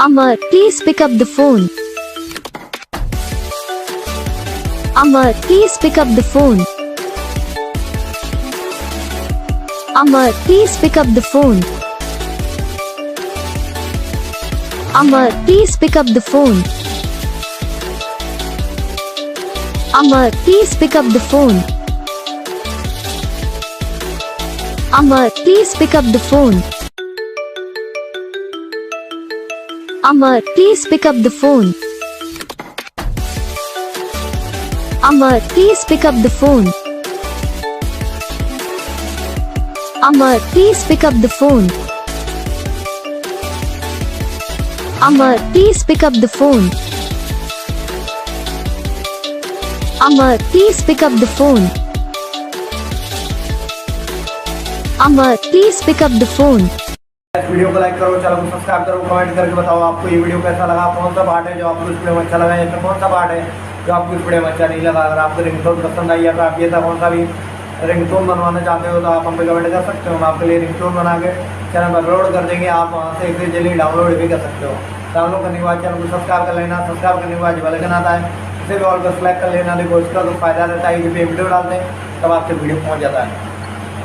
Amar, please pick up the phone. Amar, please pick up the phone. Amar, please pick up the phone. Amar, please pick up the phone. Amar, please pick up the phone. Amar, please pick up the phone. Amar, please pick up the phone. Amar, please pick up the phone. Amar, please pick up the phone. Amar, please pick up the phone. Amar, please pick up the phone. Amar, please pick up the phone. इस video को like करो, channel को subscribe करो, comment करके बताओ आपको ये video कैसा लगा, कौन सा पार्ट है जो आपको इस वीडियो में अच्छा लगा या फिर कौन सा पार्ट है जो आपको इस वीडियो में अच्छा नहीं लगा। अगर आपको रिंगटोन पसंद आई या फिर आप ये था कौन सा भी रिंगटोन बनवाना चाहते हो तो आप हम पे कमेंट कर सकते हो। हम आपके लिए रिंगटोन बना के चैनल पर अपलोड कर देंगे, आप वहाँ से इसे जल्दी डाउनलोड भी कर सकते हो। डाउनलोड करने के बाद चैनल को सब्सक्राइब कर लेना, सब्सक्राइब करने के बाद जो बेल आता है उसे भी ऑल पर सेलेक्ट कर लेना। देखो इसका तो फायदा रहता है, जब ये वीडियो डालते हैं तब आपके वीडियो पहुँच जाता है।